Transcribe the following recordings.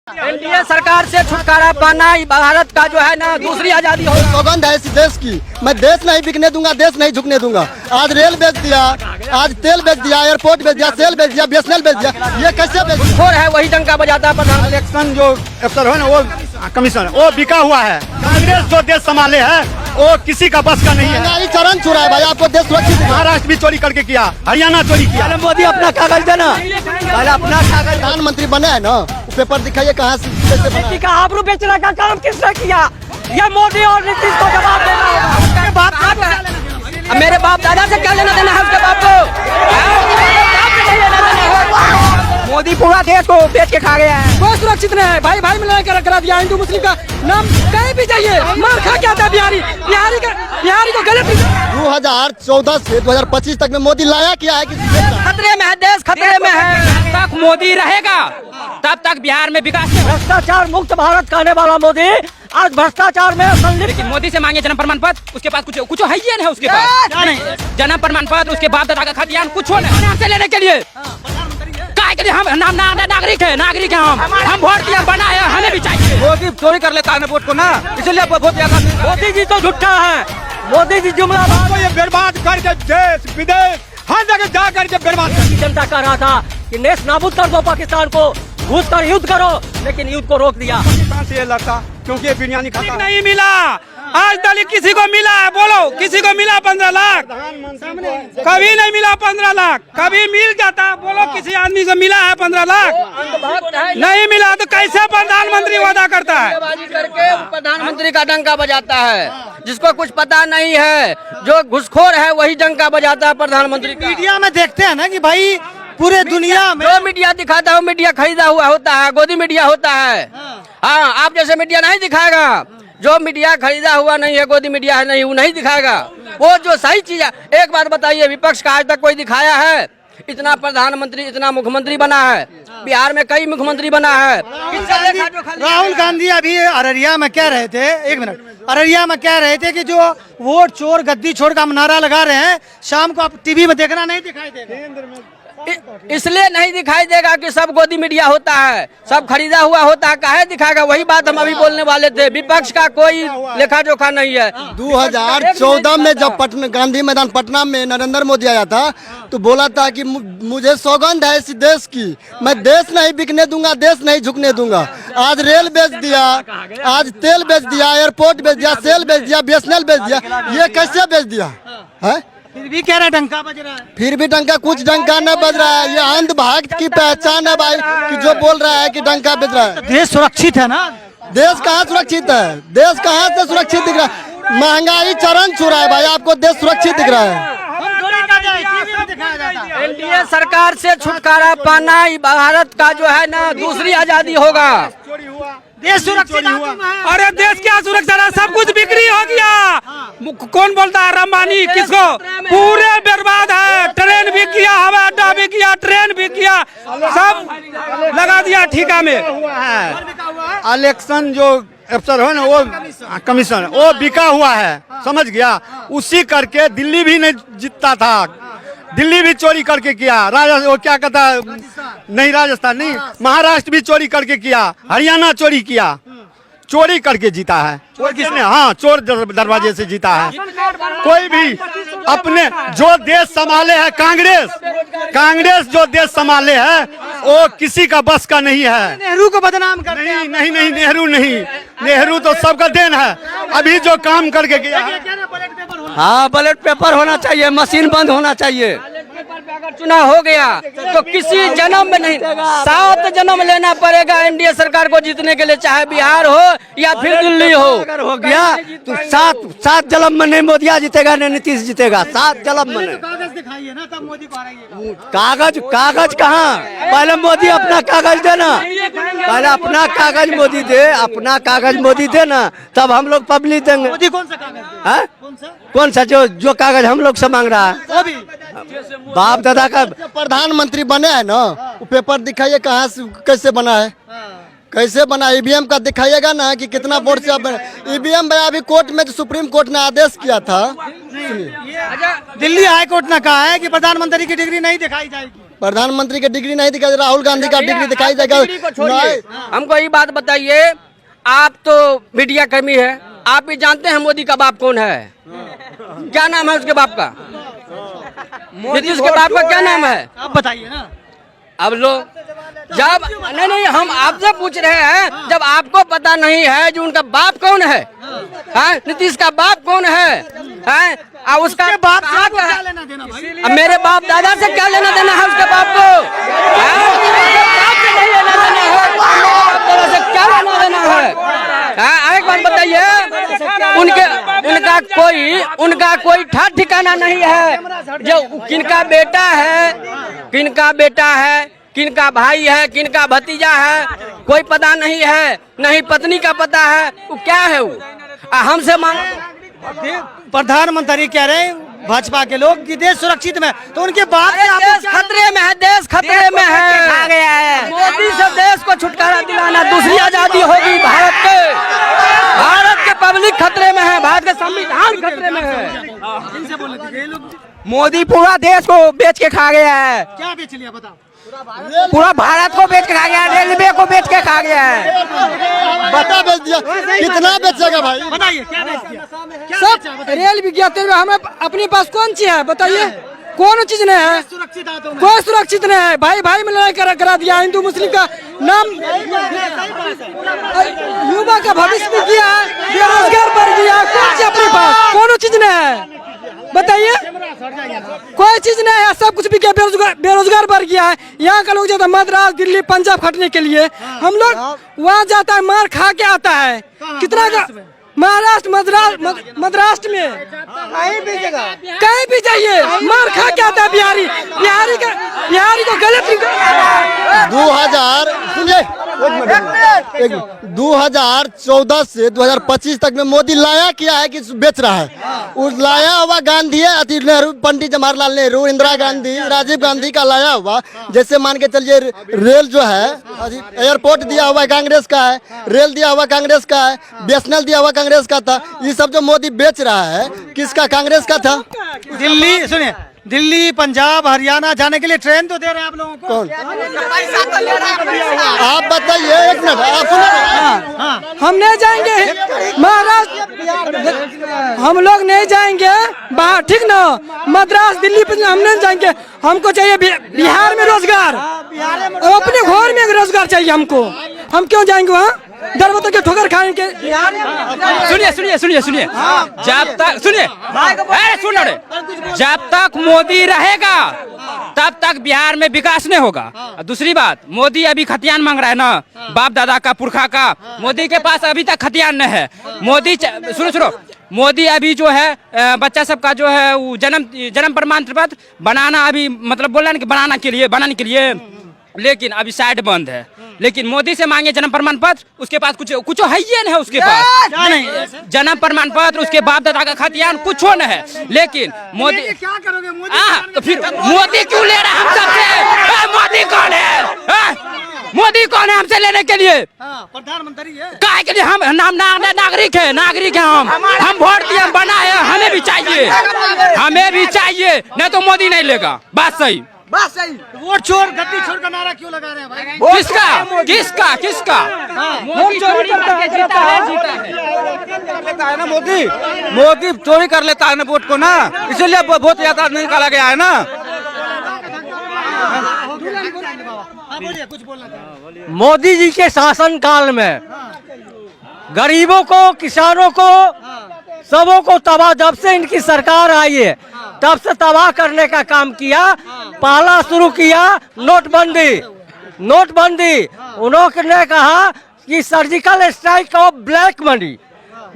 NDA सरकार से छुटकारा पाना भारत का जो है ना दूसरी आजादी हो। सौगंध है इस देश की, मैं देश नहीं बिकने दूंगा, देश नहीं झुकने दूंगा। आज रेल बेच दिया, आज तेल बेच दिया, एयरपोर्ट बेच दिया, सेल बेच दिया, बीएसएनएल बेच दिया। ये कैसे बेच दिया? घुसखोर है वही डंका बजाता है प्रधान। इलेक्शन जो अफसर है ना वो कमीशन वो बिका हुआ है। कांग्रेस जो देश संभाले है वो किसी का बस का नहीं है। महंगाई चरण छू रहा है भाई, आपको देश सुरक्षित। महाराष्ट्र भी चोरी करके किया, हरियाणा चोरी किया। मोदी अपना कागज देना, पहले अपना कागज। प्रधानमंत्री बने है ना, पेपर दिखाइए कहाँ से कैसे बना? का आबरू बेचने का काम किसने किया? ये मोदी और नीतीश को जवाब देना होगा। उसके बाप का मेरे बाप दादा से क्या लेना देना है उसके बाप को? मोदी पूरा देश को बेच के खा गया है। कोई सुरक्षित नहीं है भाई, भाई मिला कर करा दिया। हिंदू मुस्लिम का नाम कहीं भी जाइए मार खा के आता है। बिहारी को गलत 2014 से 2025 तक में मोदी लाया क्या है? खतरे में है देश, खतरे में है। तक मोदी रहेगा तब तक बिहार में विकास। भ्रष्टाचार मुक्त भारत कहने वाला मोदी आज भ्रष्टाचार में संलिप्त। लेकिन मोदी से मांगे जन्म प्रमाण पत्र, उसके पास कुछ है ही नहीं। उसके पास जन्म प्रमाण पत्र, उसके बाप दादा का खतियान कुछ नहीं से लेने के लिए। हम नागरिक है हम वोट दिया बना है, हमें भी चाहिए। मोदी चोरी कर लेता है वोट को ना, इसलिए वोट दिया। मोदी जी तो झूठा है, मोदी जी जुमला ये बर्बाद करके देश विदेश हर जगह जा करके बर्बाद कर। जनता कह रहा था कि नेश नाबूद कर दो पाकिस्तान को, घुस कर युद्ध करो, लेकिन युद्ध को रोक दिया। ये लड़का क्योंकि ये बिरयानी खाता है। नहीं मिला आज तक किसी को मिला है? बोलो किसी को मिला 15 लाख? कभी नहीं मिला 15 लाख। कभी मिल जाता? बोलो किसी आदमी को मिला है 15 लाख? नहीं मिला तो कैसे प्रधानमंत्री वादा करता है? करके प्रधानमंत्री का डंका बजाता है। जिसको कुछ पता नहीं है, जो घुसखोर है वही डंका बजाता है प्रधानमंत्री का। मीडिया में देखते हैं ना कि भाई पूरे दुनिया में जो मीडिया दिखाता है वो मीडिया खरीदा हुआ होता है, गोदी मीडिया होता है। हाँ, आप जैसे मीडिया नहीं दिखाएगा। जो मीडिया खरीदा हुआ नहीं है, गोदी मीडिया है नहीं, वो नहीं दिखाएगा। वो जो सही चीज है, एक बात बताइए, विपक्ष का आज तक कोई दिखाया है? इतना प्रधानमंत्री, इतना मुख्यमंत्री बना है, बिहार में कई मुख्यमंत्री बना है। राहुल गांधी अभी अररिया में कह रहे थे, एक मिनट, अररिया में कह रहे थे कि जो वोट चोर गद्दी छोड़ का नारा लगा रहे हैं, शाम को आप टीवी में देखना नहीं दिखाई देगा। इसलिए नहीं दिखाई देगा कि सब गोदी मीडिया होता है, सब खरीदा हुआ होता है। काहे दिखाएगा? वही बात हम अभी बोलने वाले थे। विपक्ष का कोई लेखा जोखा नहीं है। 2014 में जब गांधी मैदान पटना में नरेंद्र मोदी आया था तो बोला था कि मुझे सौगंध है इस देश की, मैं देश नहीं बिकने दूंगा, देश नहीं झुकने दूंगा। आज रेल बेच दिया, आज तेल बेच दिया, एयरपोर्ट बेच दिया, सेल बेच दिया, बीएसएनएल बेच दिया। ये कैसे बेच दिया है? फिर भी कह रहे डंका बज रहा है। फिर भी डंका, कुछ डंका न बज रहा है। ये अंधभक्त की पहचान है भाई कि जो बोल रहा है कि डंका बज रहा है। देश सुरक्षित है ना? देश कहाँ सुरक्षित है? देश कहाँ से सुरक्षित दिख रहा है? महंगाई चरण छू रहा है भाई, आपको देश सुरक्षित दिख रहा है? एनडीए सरकार से छुटकारा पाना भारत का जो है ना दूसरी आजादी होगा। देश सुरक्षित हुआ। अरे देश क्या सुरक्षा है? सब कुछ बिक्री हो गया। कौन बोलता है? अंबानी किसको? पूरे बर्बाद है। ट्रेन भी किया, हवाई अड्डा भी किया, ट्रेन भी किया, सब लगा दिया ठेका में। इलेक्शन जो अफसर है ना वो कमीशन वो बिका हुआ है, समझ गया? उसी करके दिल्ली भी नहीं जीतता था, दिल्ली भी चोरी करके किया। वो क्या कहता है, नहीं राजस्थान नहीं, महाराष्ट्र भी चोरी करके किया, हरियाणा चोरी किया, चोरी करके जीता है। चोर किसने? हाँ, चोर दरवाजे से जीता है। कोई भी अपने जो देश संभाले है, कांग्रेस जो देश संभाले है वो किसी का बस का नहीं है। नेहरू को बदनाम कर नहीं, नेहरू नहीं, नेहरू तो सबका देन है। अभी जो काम करके गया, हाँ, बैलेट पेपर होना चाहिए, मशीन बंद होना चाहिए। अगर चुनाव हो गया तो किसी जन्म में नहीं, 7 जन्म लेना पड़ेगा एनडीए सरकार को जीतने के लिए, चाहे बिहार हो या फिर दिल्ली हो। अगर हो गया तो 7 जन्म में नहीं मोदी जीतेगा, नहीं नीतीश जीतेगा। 7 जन्म में नहीं। कागज दिखाइए ना, तब मोदी को हाराएंगे। कागज कहाँ? पहले मोदी अपना कागज देना, पहले अपना कागज मोदी दे, अपना कागज मोदी दे ना, तब हम लोग पब्लिक देंगे। मोदी कौन सा कागज है? कौन सा? जो कागज हम लोग से मांग रहा है, बाप दादा का। प्रधानमंत्री बने है ना, वो पेपर दिखाइए कहाँ से कैसे बना है, कैसे बना? ईवीएम का दिखाइएगा ना कि कितना वोट से ईवीएम। भाई अभी कोर्ट में, सुप्रीम कोर्ट ने आदेश किया था, दिल्ली हाई कोर्ट ने कहा है कि प्रधानमंत्री की डिग्री नहीं दिखाई जाएगी। प्रधानमंत्री की डिग्री नहीं दिखाई, राहुल गांधी का डिग्री दिखाई देगा। डिग्री को छोड़िए, हमको ये बात बताइए, आप तो मीडिया कर्मी है, आप भी जानते हैं मोदी का बाप कौन है? क्या नाम है उसके बाप का? नीतीश के बाप का क्या नाम है? आप बताइए ना। अब लोग जब नहीं हम आपसे पूछ रहे हैं, जब आपको पता नहीं है जो उनका बाप कौन है, नीतीश का बाप कौन है, उसका बाप क्या लेना देना भाई? अब मेरे बाप दादा से क्या लेना देना है उसके बाप को? नहीं लेना देना है, दादा से क्या लेना देना है? एक बात बताइए, उनका कोई ठा ठिकाना नहीं है। जो किनका बेटा है, किनका भाई है, किनका भतीजा है, कोई पता नहीं है, नहीं पत्नी का पता है। वो क्या है? वो हमसे मांगे। प्रधानमंत्री कह रहे हैं भाजपा के लोग कि देश सुरक्षित में, तो उनके बाद देश खतरे में है, देश खतरे में है। मोदी से देश को छुटकारा दिलाना, दूसरी आजादी होगी भारत के। भारत के पब्लिक खतरे में है, भारत के संविधान खतरे में है। मोदी पूरा देश को बेच के खा गया है। क्या बेच लिया बताओ? पूरा भारत को बेच के खा गया है, रेलवे को बेच के खा गया है। बता बेच दिया, कितना बेचेगा भाई? बताइए क्या बेच दिया? सब रेल विज्ञापन में हमें अपने पास कौन चीज है बताइए? कौन चीज नहीं है? सुरक्षित है तो कोई सुरक्षित नहीं है। भाई भाई में लड़ाई करा दिया, हिंदू मुस्लिम का नाम, युवा का भविष्य भी किया है, बेरोजगार बढ़ गया। कौन चीज अपने पास? कौन चीज नहीं है बताइए? कोई चीज नहीं है, सब कुछ भी क्या, बेरोजगार बढ़ गया है। यहाँ का लोग जाता है मद्रास, दिल्ली, पंजाब खटने के लिए, हम लोग वहाँ जाता है, मार खा के आता है। कितना का महाराष्ट्र, मद्रास में कहीं भी जाइए, मार खा के आता है। बिहारी को गलत 2000 सुनिए 2014 से 2025 तक में मोदी लाया क्या है कि बेच रहा है? उस लाया हुआ गांधी है, अति नेहरू, पंडित जवाहरलाल नेहरू, इंदिरा गांधी, राजीव गांधी का लाया हुआ। जैसे मान के चलिए रेल जो है, एयरपोर्ट दिया हुआ है कांग्रेस का है, रेल दिया हुआ कांग्रेस का है, बीएसएनएल दिया हुआ कांग्रेस का था। ये सब जो मोदी बेच रहा है किसका? कांग्रेस का था। दिल्ली सुनिए, दिल्ली, पंजाब, हरियाणा जाने के लिए ट्रेन तो दे रहे हैं आप लोगों को। कौन? आप बताइए, एक मिनट आप सुनो। हम नहीं जाएंगे महाराष्ट्र, हम लोग नहीं जाएंगे बाहर, ठीक ना? मद्रास, दिल्ली, हम नहीं जाएंगे। हमको चाहिए बिहार में रोजगार, अपने घर में रोजगार चाहिए हमको। हम क्यों जाएंगे वहाँ दरबता के ठोकर खाने के? सुनिए, जब तक सुनो रे, जब तक मोदी रहेगा तब तक बिहार में विकास नहीं होगा। दूसरी बात, मोदी अभी खतियान मांग रहा है ना, बाप दादा का, पुरखा का। मोदी के पास अभी तक खतियान नहीं है। मोदी सुनो, मोदी अभी जो है बच्चा सबका जो है वो जन्म प्रमाण पत्र बनाना, अभी मतलब बोल रहा है कि बनाने के लिए, लेकिन अभी साइड बंद है। लेकिन मोदी से मांगे जन्म प्रमाण पत्र, उसके पास कुछ है ही नहीं, उसके पास जन्म प्रमाण पत्र, उसके बाप दादा का खतियान कुछ नहीं है। लेकिन मोदी क्या करोगे? मोदी तो फिर मोदी क्यों ले रहा है हम सबसे? मोदी कौन है? मोदी कौन है हमसे लेने के लिए? प्रधानमंत्री है। काहे के लिए? हम नागरिक है हम वोट दिए, हम बनाए, हमें भी चाहिए, नहीं तो मोदी नहीं लेगा। बात सही। वोट छोड़, गद्दी छोड़ का नारा क्यों लगा रहे हैं भाई? किसका? मोदी चोरी करके जीता है ना। मोदी चोरी कर लेता है ना वोट को ना, इसीलिए वोट ज्यादा निकाला गया है ना। कुछ बोलना चाहिए। मोदी जी के शासन काल में गरीबों को, किसानों को, सबों को तबाह, जब से इनकी सरकार आई है तब से तबाह करने का काम किया। पहला शुरू किया नोटबंदी। उन्होंने कहा कि surgical strike off black money,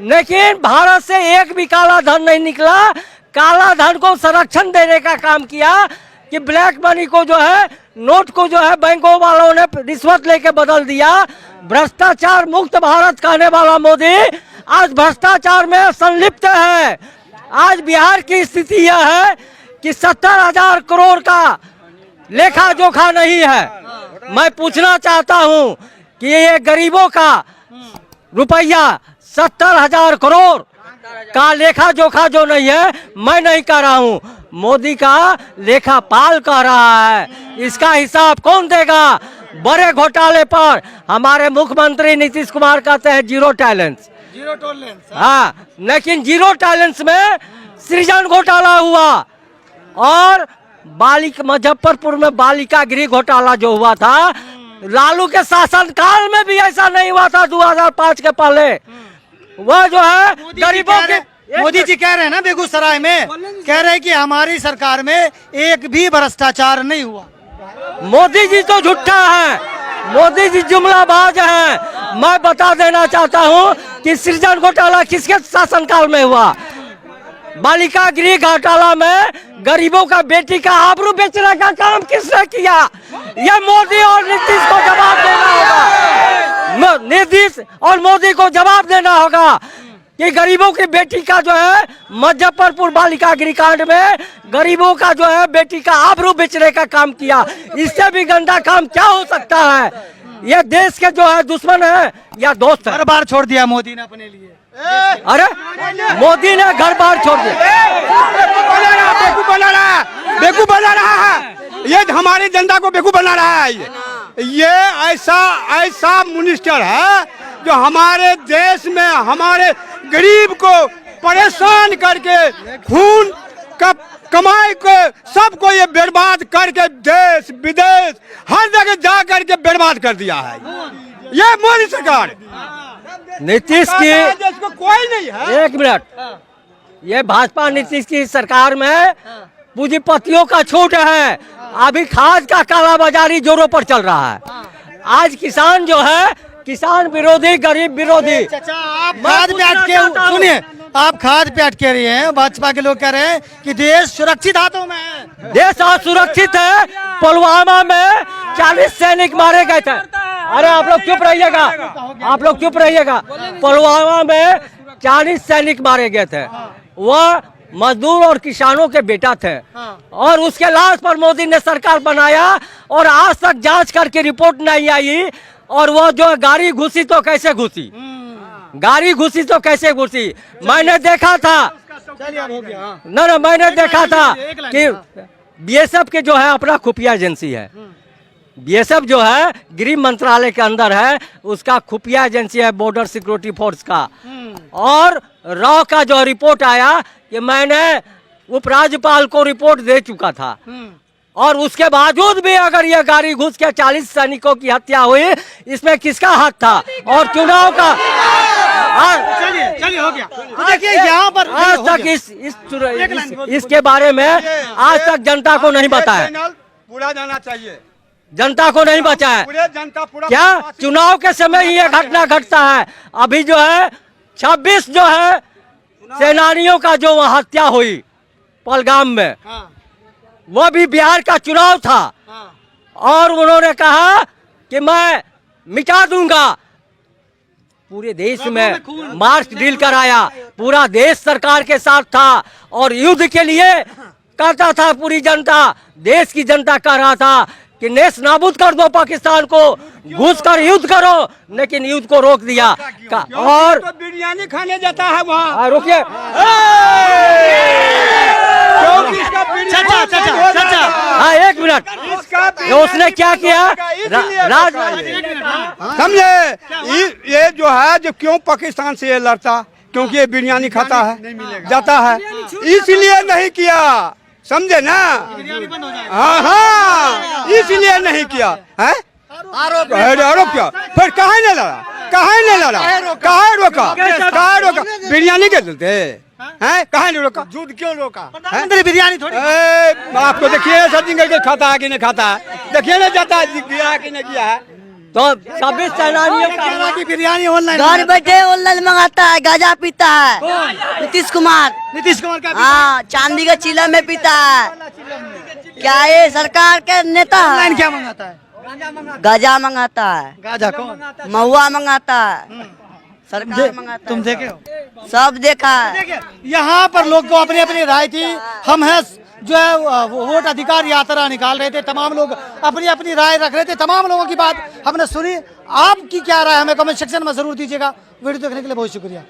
लेकिन भारत से एक भी काला धन नहीं निकला। काला धन को संरक्षण देने का काम किया कि ब्लैक मनी को जो है, नोट को जो है, बैंकों वालों ने रिश्वत लेके बदल दिया। भ्रष्टाचार मुक्त भारत कहने वाला मोदी आज भ्रष्टाचार में संलिप्त है। आज बिहार की स्थिति यह है कि 70,000 करोड़ का लेखा जोखा नहीं है। मैं पूछना चाहता हूं कि ये गरीबों का रुपया 70,000 करोड़ का लेखा जोखा जो नहीं है, मैं नहीं कह रहा हूं, मोदी का लेखापाल कह रहा है, इसका हिसाब कौन देगा? बड़े घोटाले पर हमारे मुख्यमंत्री नीतीश कुमार कहते हैं जीरो टैलेंट्स, जीरो टॉलरेंस। हाँ, लेकिन जीरो टैलेंट्स में सृजन घोटाला हुआ और मुजफ्फरपुर में बालिका गृह घोटाला जो हुआ था, लालू के शासनकाल में भी ऐसा नहीं हुआ था 2005 के पहले। वह जो है गरीबों के, मोदी जी कह रहे हैं ना बेगूसराय में, कह रहे हैं कि हमारी सरकार में एक भी भ्रष्टाचार नहीं हुआ। मोदी जी तो झूठा है, मोदी जी जुमलाबाज हैं। मैं बता देना चाहता हूं कि सृजन घोटाला किसके शासनकाल में हुआ? बालिका गृह घोटाला में गरीबों का बेटी का आबरू बेचने का काम किसने किया? यह मोदी और नीतीश को जवाब देना होगा। नीतीश और मोदी को जवाब देना होगा कि गरीबों की बेटी का जो है मुजफ्फरपुर बालिका गृह कांड में गरीबों का जो है बेटी का आबरू बेचने का काम किया। इससे भी गंदा काम क्या हो सकता है? ये देश के जो है दुश्मन है या दोस्त है? हर बार छोड़ दिया मोदी ने अपने लिए। अरे मोदी ने घर बार छोड़ दिया। बेवकूफ बना रहा है, ये हमारी जनता को बेवकूफ बना रहा है। ये ऐसा मिनिस्टर है जो हमारे देश में हमारे गरीब को परेशान करके खून का कमाई को सबको ये बर्बाद करके देश विदेश हर जगह जा करके बर्बाद कर दिया है ये मोदी सरकार। नीतीश की इसको कोई नहीं है। एक मिनट, ये भाजपा नीतीश की सरकार में पूंजीपतियों का छूट है। अभी खाद का कालाबाजारी जोरों पर चल रहा है। आज किसान जो है, किसान विरोधी, गरीब विरोधी। चाचा आप खाद पे अटके, सुनिए, आप खाद पे अटके रहे हैं। भाजपा के लोग कह रहे हैं कि देश सुरक्षित हाथों में है। देश आज सुरक्षित है। पुलवामा में 40 सैनिक मारे गए थे। अरे आप लोग चुप रहिएगा, आप लोग चुप रहिएगा। पुलवामा में 40 सैनिक मारे गए थे। वह मजदूर और किसानों के बेटा थे और उसके लाश पर मोदी ने सरकार बनाया और आज तक जांच करके रिपोर्ट नहीं आई। और वो जो गाड़ी घुसी तो कैसे घुसी, गाड़ी घुसी तो कैसे घुसी? मैंने देखा था, ना मैंने देखा था कि बीएसएफ के जो है अपना खुफिया एजेंसी है। बीएसएफ जो है गृह मंत्रालय के अंदर है, उसका खुफिया एजेंसी है बॉर्डर सिक्योरिटी फोर्स का। और रॉ का जो रिपोर्ट आया कि मैंने उपराज्यपाल को रिपोर्ट दे चुका था और उसके बावजूद भी अगर ये गाड़ी घुस के 40 सैनिकों की हत्या हुई, इसमें किसका हाथ था? और चुनाव का चलिए हो गया। तो देखिए यहाँ पर आज तक इसके बारे में आज तक जनता को नहीं बताया, पूरा जाना चाहिए, जनता को नहीं बताया। पूरे जनता पूरा क्या चुनाव के समय ही ये घटना घटता है? अभी जो है 26 जो है सेनानियों का जो वहाँ हत्या हुई पहलगाम में, वो भी बिहार का चुनाव था और उन्होंने कहा कि मैं मिटा दूंगा। पूरे देश में मार्च ड्रिल कराया, पूरा देश सरकार के साथ था और युद्ध के लिए कहता था। पूरी जनता, देश की जनता कह रहा था कि नेस नाबूद कर दो पाकिस्तान को, घुस कर युद्ध करो, लेकिन युद्ध को रोक दिया। और तो बिरयानी खाने जाता है वहाँ। रुकिए, हाँ एक मिनट, तो उसने क्या किया? समझे, ये जो है जो क्यों पाकिस्तान से ये लड़ता, क्योंकि ये बिरयानी खाता है, जाता है, इसलिए नहीं किया। समझे ना? हाँ, इसलिए नहीं किया है। आरोप क्या? फिर कहाँ नहीं लड़ा, कहाँ नहीं लड़ा, कहाँ रोका, कहाँ रोका? बिरयानी के चलते हैं, कहाँ नहीं रोका? झूठ क्यों रोका? प्रधानमंत्री बिरयानी थोड़ी आपको देखिए सर्चिंग करके खाता है कि नहीं खाता है, देखिए ना जाता है किया कि नहीं किया है। तो 26 सेनानियों की बिरयानी ऑनलाइन घर बैठे ऑनलाइन मंगाता है, गाजा पीता है नीतीश कुमार का। हाँ, चांदी का चिल्ला में पीता है। क्या ये सरकार के नेता है? ऑनलाइन क्या मंगाता है? गाजा मंगाता है, गाजा कौन? महुआ मंगाता है, सरकार मंगाता तुम है। देखे हो? सब देखा है। यहाँ पर लोग को अपनी अपनी राय थी। हम है जो है वोट अधिकार यात्रा निकाल रहे थे, तमाम लोग अपनी अपनी राय रख रहे थे। तमाम लोगों की बात हमने सुनी। आपकी क्या राय हमें कमेंट सेक्शन में जरूर दीजिएगा। वीडियो देखने के लिए बहुत शुक्रिया।